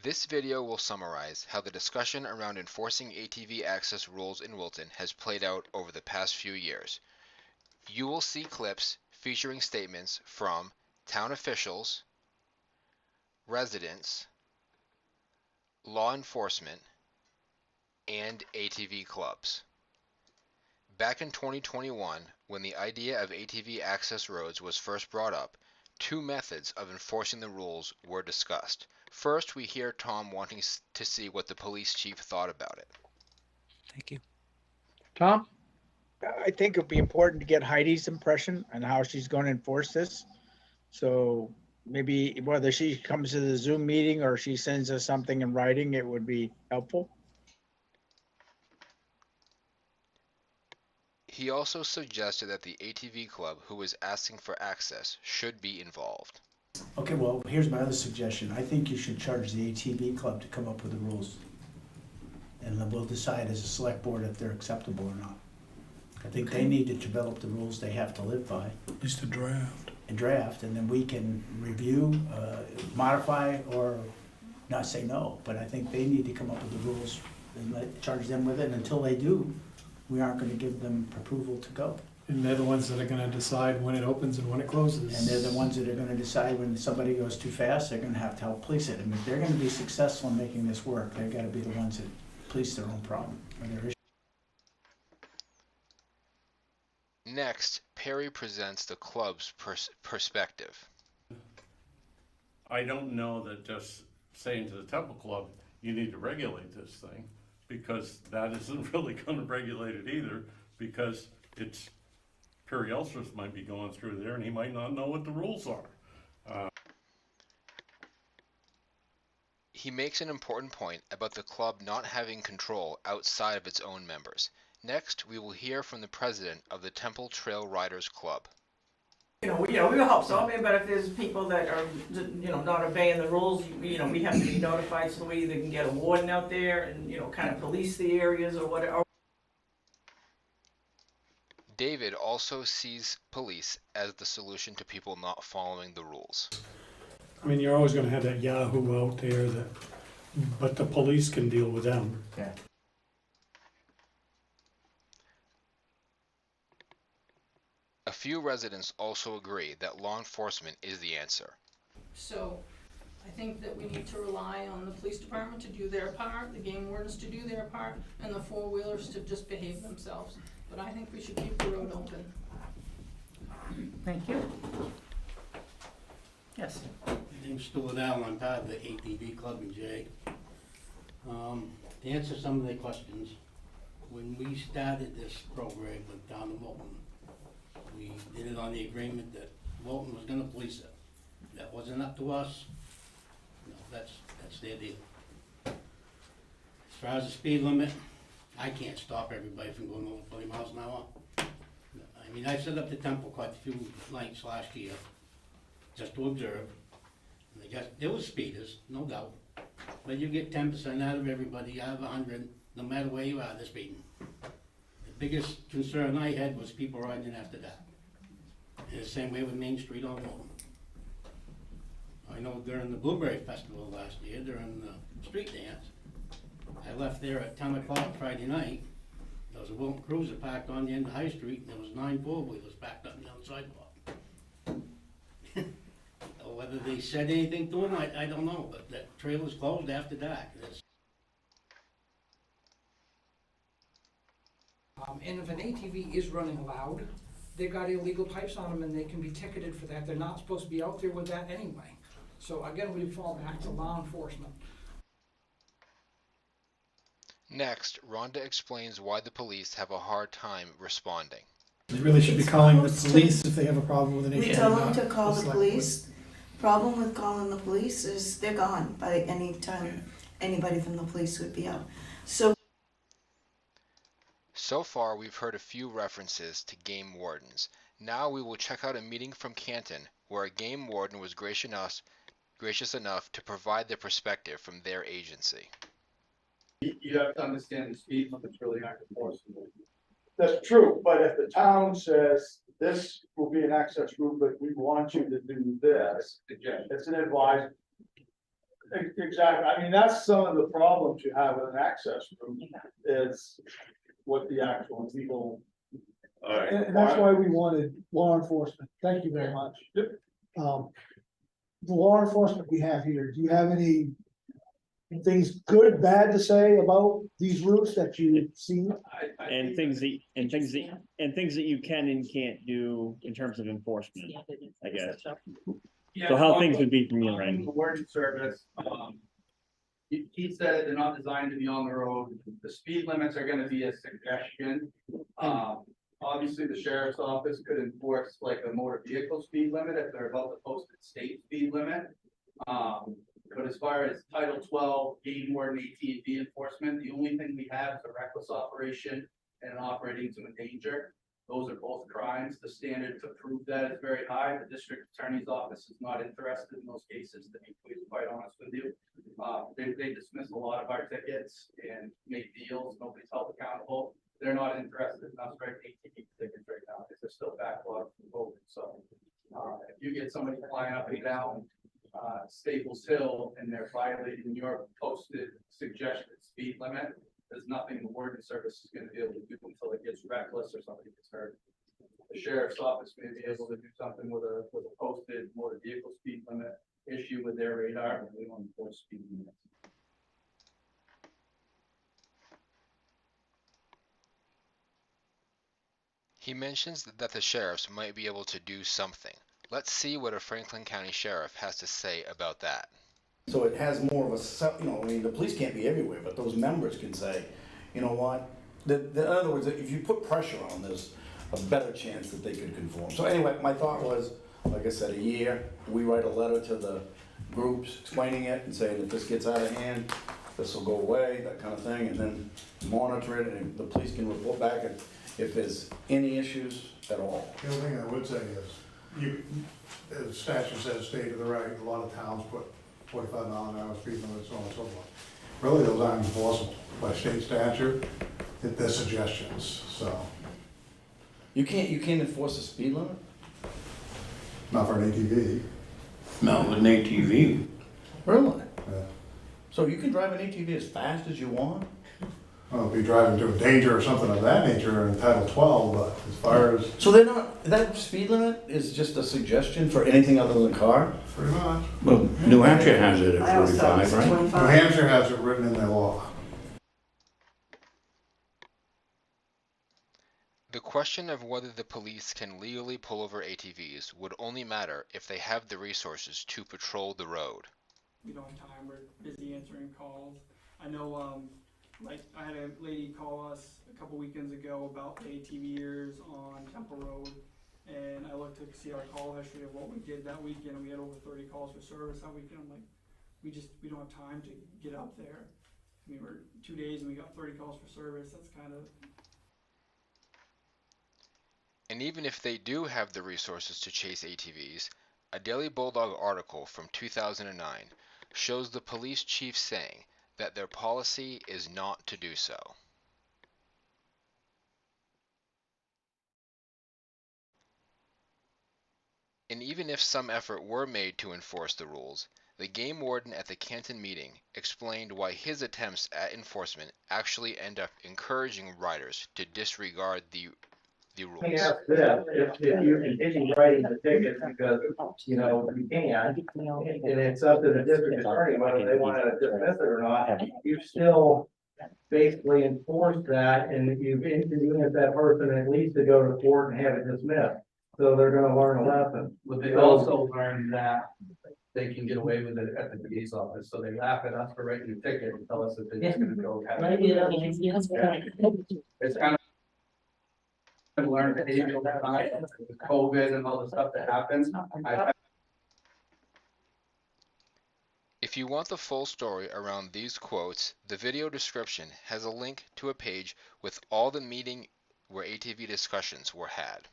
This video will summarize how the discussion around enforcing ATV access rules in Wilton has played out over the past few years. You will see clips featuring statements from town officials, residents, law enforcement, and ATV clubs. Back in 2021, when the idea of ATV access roads was first brought up, two methods of enforcing the rules were discussed. First, we hear Tom wanting to see what the police chief thought about it. Thank you. Tom? I think it'd be important to get Heidi's impression on how she's going to enforce this. So maybe whether she comes to the Zoom meeting or she sends us something in writing, it would be helpful. He also suggested that the ATV club who is asking for access should be involved. Okay, well, here's my other suggestion. I think you should charge the ATV club to come up with the rules. And then we'll decide as a select board if they're acceptable or not. I think they need to develop the rules they have to live by. Just a draft. And draft, and then we can review, modify, or not say no. But I think they need to come up with the rules and charge them with it. And until they do, we aren't gonna give them approval to go. And they're the ones that are gonna decide when it opens and when it closes. And they're the ones that are gonna decide when somebody goes too fast, they're gonna have to help police it. And if they're gonna be successful in making this work, they've gotta be the ones that police their own problem or their issue. Next, Perry presents the club's perspective. I don't know that just saying to the Temple Club, you need to regulate this thing, because that isn't really gonna regulate it either, because it's, Perry Elsters might be going through there and he might not know what the rules are. He makes an important point about the club not having control outside of its own members. Next, we will hear from the president of the Temple Trail Riders Club. We will help somebody, but if there's people that are, not obeying the rules, we have to be notified so we either can get a warden out there and, kind of police the areas or whatever. David also sees police as the solution to people not following the rules. I mean, you're always gonna have that yahoo out there but the police can deal with them. Yeah. A few residents also agree that law enforcement is the answer. So I think that we need to rely on the police department to do their part, the game wardens to do their part, and the four-wheelers to just behave themselves. But I think we should keep the road open. Thank you. Yes. My name's Stuart Allen, I'm part of the ATV Club in Jay. To answer some of the questions, when we started this program with down in Wilton, we did it on the agreement that Wilton was gonna police it. That wasn't up to us. No, that's their deal. As far as the speed limit, I can't stop everybody from going over 40 miles an hour. I mean, I set up the temple quite a few nights last year, just to observe. And there was speeders, no doubt. But you get 10% out of everybody, out of 100, no matter where you are, they're speeding. The biggest concern I had was people riding in after that. And the same way with Main Street on Wilton. I know during the Blueberry Festival last year, during the street dance, I left there at 10 o'clock Friday night. There was a Wilton Cruiser parked on the end of High Street, and there was 9 four-wheelers backed up and down the sidewalk. Whether they said anything to them, I don't know, but that trail was closed after dark. And if an ATV is running loud, they've got illegal pipes on them and they can be ticketed for that. They're not supposed to be out there with that anyway. So again, we fall back to law enforcement. Next, Rhonda explains why the police have a hard time responding. They really should be calling the police if they have a problem with an ATV. We tell them to call the police. Problem with calling the police is they're gone by any time anybody from the police would be out. So far, we've heard a few references to game wardens. Now we will check out a meeting from Canton where a game warden was gracious enough to provide their perspective from their agency. You have to understand the speed limit's really not enforceable. That's true, but if the town says this will be an access route, but we want you to do this, it's an advisory. Exactly, I mean, that's some of the problems you have with an access route, is what the actual legal. And that's why we wanted law enforcement. Thank you very much. Yep. The law enforcement we have here, do you have any things good, bad to say about these routes that you've seen? And things that you can and can't do in terms of enforcement, I guess. So how things would be from your end? The warden service, he said they're not designed to be on the road. The speed limits are gonna be a suggestion. Obviously, the sheriff's office could enforce like a motor vehicle speed limit if they're above the posted state speed limit. But as far as Title 12, game warden, ATV enforcement, the only thing we have is a reckless operation and an operating to endanger. Those are both crimes. The standard to prove that is very high. The district attorney's office is not interested in those cases, to be quite honest with you. They dismiss a lot of our tickets and make deals. Nobody's held accountable. They're not interested in us writing ATV tickets right now because they're still backlogged from COVID. So if you get somebody flying up and down Staples Hill and they're violating your posted suggested speed limit, there's nothing the warden service is going to be able to do until it gets reckless or somebody gets hurt. The sheriff's office may be able to do something with a posted motor vehicle speed limit issue with their radar, but we don't enforce speed limits. He mentions that the sheriffs might be able to do something. Let's see what a Franklin County sheriff has to say about that. So it has more of a, I mean, the police can't be everywhere, but those members can say, you know what? In other words, if you put pressure on, there's a better chance that they could conform. So anyway, my thought was, like I said, a year, we write a letter to the groups explaining it and saying if this gets out of hand, this will go away, that kind of thing, and then monitor it, and the police can report back if there's any issues at all. The only thing I would say is, the statute says stay to the right, a lot of towns put 45-mile-an-hour speed limits, so on and so forth. Really, those aren't enforceable by state statute, they're suggestions, so. You can't enforce the speed limit? Not for an ATV. Not with an ATV. Really? Yeah. So you can drive an ATV as fast as you want? Well, if you're driving to a danger or something of that nature in Title 12, but as far as. So they're not, that speed limit is just a suggestion for anything other than car? Pretty much. Well, New Hampshire has it at 45, right? 25. New Hampshire has it written in their law. The question of whether the police can legally pull over ATVs would only matter if they have the resources to patrol the road. We don't have time, we're busy answering calls. I know, like, I had a lady call us a couple weekends ago about ATVers on Temple Road, and I looked to see our call history of what we did that weekend, and we had over 30 calls for service that weekend. I'm like, we don't have time to get up there. I mean, we're 2 days and we got 30 calls for service. That's kind of. And even if they do have the resources to chase ATVs, a Daily Bulldog article from 2009 shows the police chief saying that their policy is not to do so. And even if some effort were made to enforce the rules, the game warden at the Canton meeting explained why his attempts at enforcement actually end up encouraging riders to disregard the rules. Let me ask this, if you continue writing the tickets because, you know, you can, and it's up to the district attorney whether they want to dismiss it or not, you still basically enforce that, and you've inconvenienced that person at least to go to court and have it dismissed. So they're gonna learn a lesson. But they also learn that they can get away with it at the DA's office, so they laugh at us for writing a ticket and tell us that they're just gonna go. It's kind of learned behavior over time, with COVID and all the stuff that happens. If you want the full story around these quotes, the video description has a link to a page with all the meeting where ATV discussions were had.